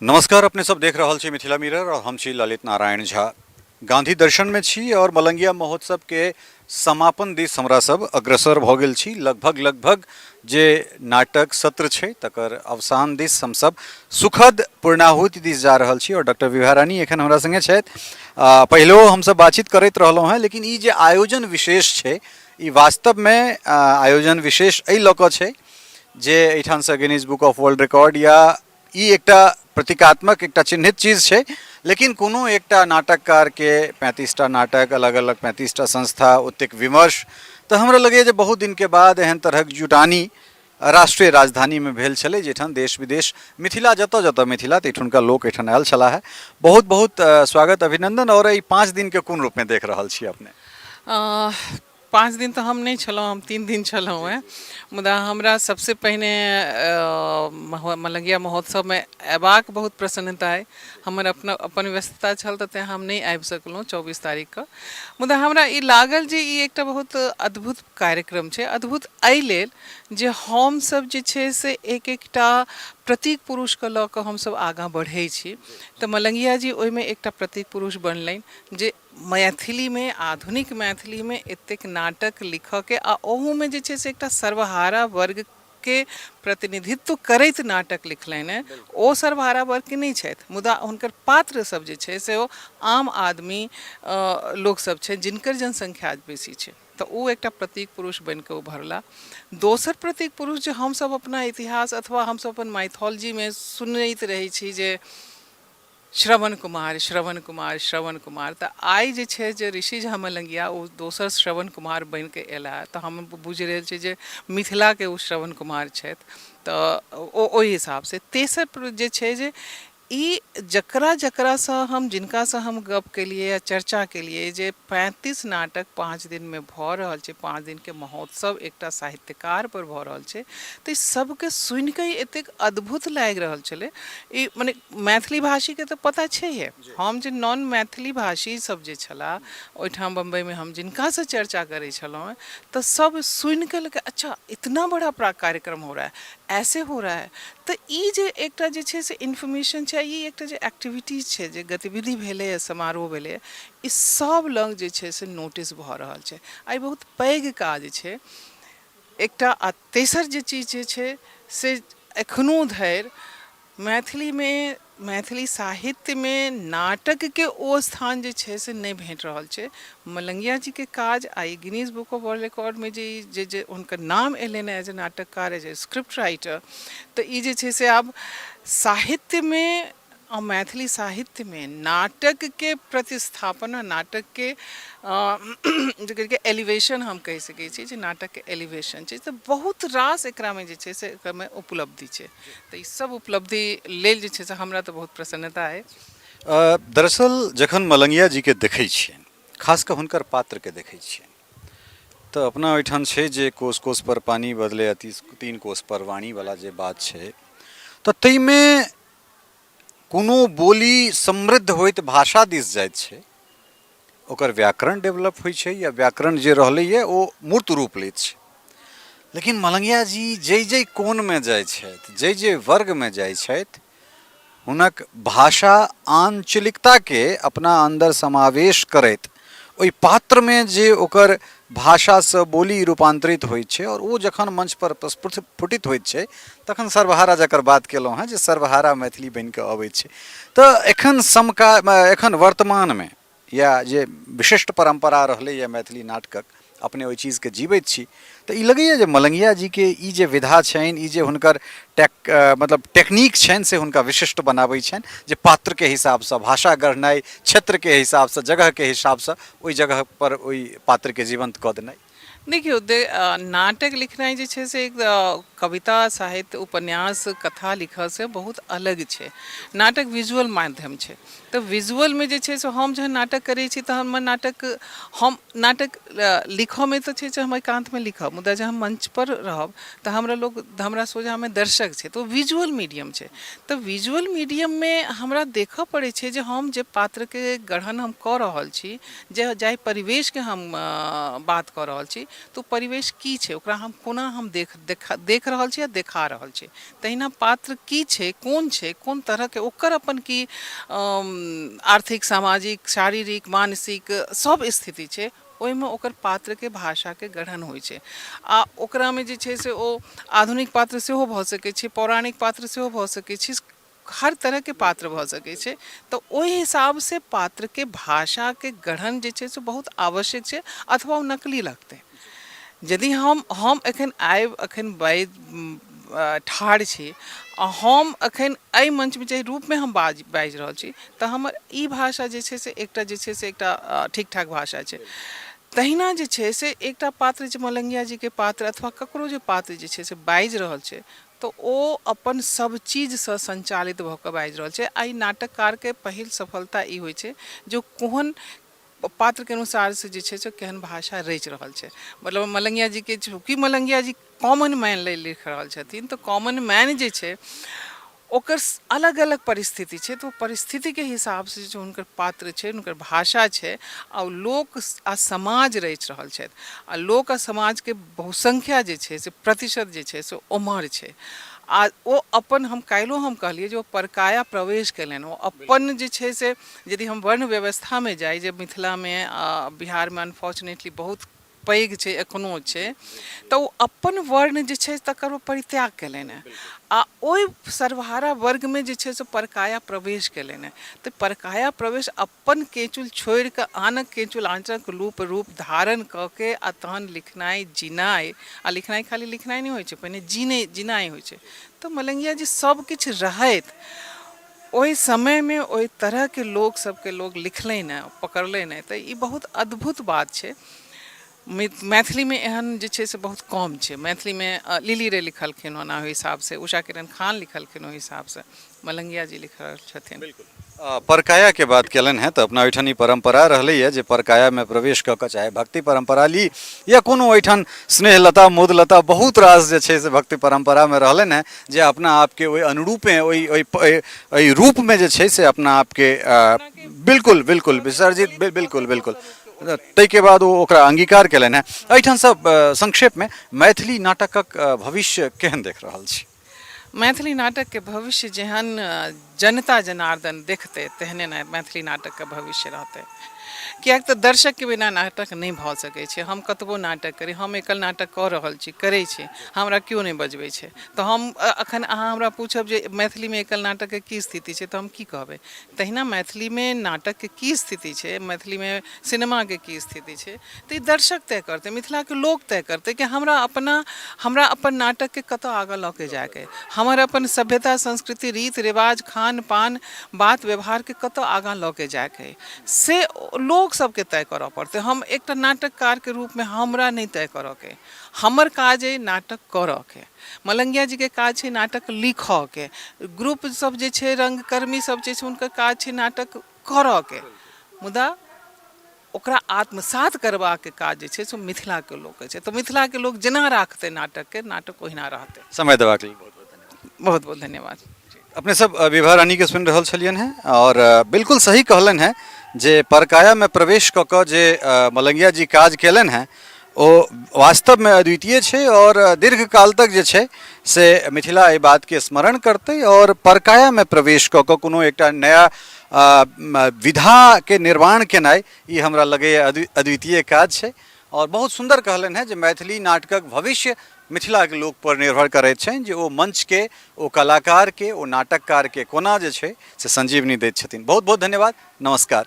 नमस्कार, अपने सब देख रहल छी मिथिला मिरर और हम छी ललित नारायण झा। गांधी दर्शन में छी और मलंगिया महोत्सव के समापन दिस हमरा सब अग्रसर भ गेल छी। लगभग जे नाटक सत्र छै तकर अवसान दिस हम सब सुखद पूर्णाहुति दिस जा रहल छी और डॉक्टर विभा रानी एखन हमरा संगे छथि। पहिलो हम सब बातचीत करैत रहलहुँ हैं, लेकिन ई जे आयोजन विशेष छै ई वास्तव में आयोजन विशेष एहि लऽ कऽ छै जे एहिठाम से Guinness book of world record या ई एकटा प्रतीकात्मक एकटा चिन्हित चीज छै, लेकिन कोनो एकटा नाटककार के 35टा नाटक, अलग अलग 35टा संस्था, ओतेक विमर्श, तऽ हमरा लगैए जे बहुत दिन के बाद एहन तरहक जुटानी राष्ट्रीय राजधानी में भेल छलै, जेठाम देश विदेश मिथिला जतऽ जतऽ मिथिला तहिठुनका लोक एहिठाम आयल छलाह है। बहुत बहुत स्वागत, अभिनंदन। और ई 5 दिन के कोन रूप में देख रहल छी अपने? 5 दिन तो हम नहीं छलहुँ, हम 3 दिन छलहुँ हैं। मुदा हमरा सबसे पहिने मलंगिया महोत्सव में अयबाक बहुत प्रसन्नता अइ। हमर अपन व्यस्तता छल तऽ तेँ हम नहीं आबि सकलहुँ 24 तारीख के। मुदा हमरा ई लागल जे ई एकटा बहुत अद्भुत कार्यक्रम छै। अद्भुत एहि लेल जे हम सब जे छै से एक एकटा प्रतीक पुरुष के लऽ कऽ हमसब आगाँ बढ़ै छी। तऽ मलंगिया जी ओहिमे एकटा प्रतीक पुरुष बनलनि जे मैथिली में, आधुनिक मैथिली में एतेक नाटक लिखऽ के आ ओहू में जे छै से एकटा सर्वहारा वर्ग के प्रतिनिधित्व करैत नाटक लिखलनि हैं। ओ सर्वहारा वर्ग के नहीं छथि, मुदा हुनकर पात्र सब जे छै से ओ आम आदमी लोक सब छै जिनकर जनसंख्या बेसी छै। तऽ ओ एकटा प्रतीक पुरुष बनि कऽ उभरला। दोसर प्रतीक पुरुष जे हमसब अपना इतिहास अथवा हमसब अपन माइथोलॉजी में सुनैत रहै छी जे श्रवण कुमार, श्रवण कुमार, श्रवण कुमार, तऽ आइ जे छै जे ऋषि झा मलंगिया ओ दोसर श्रवण कुमार बनि कऽ एला। तऽ हम बुझि रहल छी जे मिथिला के ओ श्रवण कुमार छथि। तऽ ओहि हिसाब से तेसर जे छै जे ई जकरा जकरा सँ हम जिनका सँ हम गप केलिए या चर्चा केलिए जे 35 नाटक 5 दिन में भऽ रहल छै, 5 दिन के महोत्सव एकटा साहित्यकार पर भऽ रहल छै, तऽ सबके सुनि कऽ एतेक अद्भुत लागि रहल छलै। ई मने मैथिली भाषी के तऽ पता छैहे, हम जे नॉन मैथिली भाषी सब जे छला ओहिठाम बम्बई में हम जिनका से चर्चा करै छलहुँ तो सब सुनि कऽ लगे अच्छा इतना बड़ा कार्यक्रम हो रहा है, ऐसे हो रहा है। तो ई जे एकटा जे छै से इन्फॉर्मेशन छै, ई एकटा जे एक्टिविटीज छै, जे गतिविधि भेलै, समारोह भेलै, ई सब लग जे छै से नोटिस भऽ रहल छै। आई बहुत पैघ काज छै एकटा। आ तेसर जे चीज जे छै से एखनो धरि मैथिली में, मैथिली साहित्य में नाटक के ओ स्थान जे छै से नहीं भेट रहल छै। मलंगिया जी के काज आई Guinness book of world record में जे हुनकर नाम एलनि एज ए नाटककार, एज ए स्क्रिप्ट राइटर, तो ई जे छै से आब साहित्य में और मैथिली साहित्य में नाटक के प्रतिस्थापना, नाटक के जकर के एलिवेशन हम कहि सकै छी, जे नाटक के एलिवेशन छै, तऽ बहुत रास एकरा में जे छै से एकर में उपलब्धि छै। तऽ ई सब उपलब्धि लेल जे छै से हमरा तऽ बहुत प्रसन्नता है। दरअसल जखन मलंगिया जी के देखै छियनि, खास कऽ हुनकर पात्र के देखै छियनि, तऽ अपना ओहिठाम छै जे कोस कोस पर पानी बदले अति 3 कोस पर वाणी वाला जे बात छै, तऽ ताहिमे कोनो बोली समृद्ध होइत भाषा दिस जाइत छै, ओकर व्याकरण डेवलप होइ छै या व्याकरण जे रहलैए ओ मूर्त रूप लैत छै। लेकिन मलंगिया जी जै कोन में जाइ छथि, जै वर्ग में जाइ छथि, हुनक भाषा आंचलिकता के अपना अंदर समावेश करैत ओहि पात्र में जे ओकर भाषा से बोली रूपांतरित होइत छै और ओ जखन मंच पर प्रस्फुटित होइत छै तखन सर्वहारा जकर बात केलहुँ हैं जे सर्वहारा मैथिली बनि कऽ अबैत छै। तऽ एखन वर्तमान में या जे विशिष्ट परंपरा रहलैए मैथिली नाटकक, अपने ओहि चीजके जीवैत छी, तऽ ई लगैए जे मलंगिया जी के ई जे विधा छनि, ई जे हुनकर मतलब टेक्निक छनि से हुनका विशिष्ट बनाबै छनि, जे पात्र के हिसाब से भाषा गढ़नाइ, क्षेत्र के हिसाब से, जगह के हिसाब से ओहि जगह पर ओहि पात्र के जीवंत कऽ देनाइ। देखियौ नाटक लिखनाइ जे छै से एक कविता, साहित्य, उपन्यास, कथा लिखऽ से बहुत अलग छै। नाटक विजुअल माध्यम छै, तऽ विजुअल में जे छै से हम जहन नाटक करै छी तऽ हमर नाटक लिखऽ में तऽ छै हम एकांत में लिखब, मुदा जब हम मंच पर रहब तऽ हमरा सोझा में दर्शक छै, तो विजुअल मीडियम छै। तऽ विजुअल मीडियम में हमरा देखऽ पड़ै छै जे हम जे पात्र के गढ़न हम कऽ रहल छी, जाहि परिवेश के हम बात कऽ रहल छी, तो परिवेश की छै ओकरा हम कोना हम देख रहल छी या देखा रहल छी। तहिना पात्र की छै, कोन तरह के ओकर अपन की आर्थिक, सामाजिक, शारीरिक, मानसिक सब स्थिति छै, ओहिमे ओकर पात्र के भाषा के गढ़न होइ छै। आ ओकरा में जे छै से ओ आधुनिक पात्र सेहो भऽ सकै छै, पौराणिक पात्र सेहो भऽ सकै छै, हर तरह के पात्र भऽ सकै छै। तो ओहि हिसाब से पात्र के भाषा के गढ़न जे छै से बहुत आवश्यक छै, अथवा ओ नकली लगतै। यदि हम एखन आबि एखन ठाढ़ छी आ हम एखन एहि मंचमे जाहि रूपमे हम बाजि रहल छी, तऽ हमर ई भाषा जे छै से एकटा ठीक ठाक भाषा छै। तहिना जे छै से एकटा पात्र जे मलंगिया जी के पात्र अथवा ककरो जे पात्र जे छै से बाजि रहल छै, तो ओ अपन सब चीजसँ संचालित भऽ कऽ बाजि रहल छै। आ ई नाटककार के पहिल सफलता ई होइ छै जो कोहन पात्र के अनुसार से जे छै से केहन भाषा रचि रहल छै। मतलब मलंगिया जी के चूँकि मलंगिया जी कॉमन मैन लेल लिख रहल छथिन, तो कॉमन मैन जे छै ओकर अलग अलग परिस्थिति छै, तो परिस्थिति के हिसाब से जो हुनकर पात्र छै, हुनकर भाषा छै, आ लोक आ समाज रचि रहल छथि। आ लोक आ समाज के बहुसंख्या जे छै से प्रतिशत जे छै से उमर छै। आ ओ अपन हम काल्हिओ हम कहलिए जे ओ परकाया प्रवेश केलनि, ओ अपन जे छै से यदि हम वर्ण व्यवस्था में जाई, जे मिथिला में बिहार में अनफॉर्चुनेटली बहुत पैघ छै, एखनो छै, तऽ ओ अपन वर्ण जे छै तकर ओ परित्याग केलनि हैं, आ ओहि सर्वहारा वर्ग में जे छै से परकाया प्रवेश केलनि हैं। तऽ परकाया प्रवेश अपन केचुल छोड़ि कऽ आनक केचुल आँचक रूप धारण कऽ के आ तहन लिखनाइ जिनाइ, आ लिखनाइ खाली लिखनाइ नहि होइ छै, पहिने जिनाइ होइ छै। तऽ मलंगिया जी सब किछु रहैत ओहि समय में ओहि तरह के लोग सबके लोग लिखलनि हैं, पकड़लनि हैं। तऽ ई बहुत अद्भुत बात छै। मैथिली में एहन जे छै से बहुत कम छै। मैथिली में लिली रे लिखलखिन ओना ओहि हिसाब से, उषा किरण खान लिखलखिन ओहि हिसाब से, मलंगिया जी लिख रहल छथिन। परकाया के बात केलन है, तो अपना ओहिठान ई परंपरा रहलै है जे परकाया में प्रवेश कऽ कऽ चाहे भक्ति परंपरा ली या कोनो ओहिठान स्नेहलता मोदलता बहुत रास जे छै से भक्ति परंपरा में रहलनि हैं, जे अपना आपके ओहि अनुरूपे ओहि रूप में जे छै से अपना आपके बिल्कुल बिल्कुल विसर्जित बिल्कुल बिल्कुल ताहिके बाद ओ ओकरा अंगीकार केलनि हैं। एहिठाम सब संक्षेप में मैथिली नाटकक भविष्य केहन देख रहल छी? मैथिली नाटक के भविष्य जेहन जनता जनार्दन देखते तेहने मैथिली नाटक के भविष्य रहते। किएक तऽ दर्शक के बिना नाटक नहीं भऽ सकै छै। हम कतबो नाटक करी, हम एकल नाटक कऽ रहल छी, करै छी, हमरा क्यों नहीं बजबै छै। तऽ हम अखन अहाँ हमरा पूछब जे मैथिली में एकल नाटक के की स्थिति छै, तऽ हम की कहबै? तहिना मैथिली में नाटक के की स्थिति छै, मैथिली में सिनेमा के की स्थिति छै, तऽ ई दर्शक तय करतै, मिथिला के लोक तय करतै कि हमरा अपन नाटक के कतऽ आगाँ लऽ के जाके, हमर अपन सभ्यता, संस्कृति, रीत रिवाज, खान पान, बात व्यवहार के कतऽ आगाँ लऽ के जाके, से लोग सबके तय करऽ पड़तै। हम एकटा नाटककार के रूप में हमरा नहीं तय करऽ के। हमर काज है नाटक करऽ के। मलंगिया जी के काज छै नाटक लिखऽ के। ग्रुप सब जे छै, रंगकर्मी सब जे छै, हुनकर काज छै नाटक करऽ के। मुदा ओकरा आत्मसात करबाक के काज जे छै से मिथिला के लोक छै। तो मिथिला के लोक जेना राखतै नाटक के, नाटक ओहिना रहतै। समय देबाक लेल बहुत बहुत धन्यवाद। बहुत बहुत धन्यवाद। अपने सब विभा रानी के सुनि रहल छलियनि हैं, और बिल्कुल सही कहलनि हैं जे परकाया में प्रवेश कऽ कऽ जे मलंगिया जी काज केलनि हैं, ओ वास्तव में अद्वितीय छै, और दीर्घ काल तक जे छै से मिथिला एहि बात के स्मरण करतै, और परकाया में प्रवेश कऽ कऽ कोनो एकटा नया विधा के निर्माण केनाइ, ई हमरा लगैए अद्वितीय काज छै। और बहुत सुंदर कहलनि हैं जे मैथिली नाटकक भविष्य मिथिला के लोक पर निर्भर करैत छनि, जे ओ मंच के, ओ कलाकार के, ओ नाटककार के कोना जे छै से संजीवनी दैत छथिन। बहुत बहुत धन्यवाद, नमस्कार।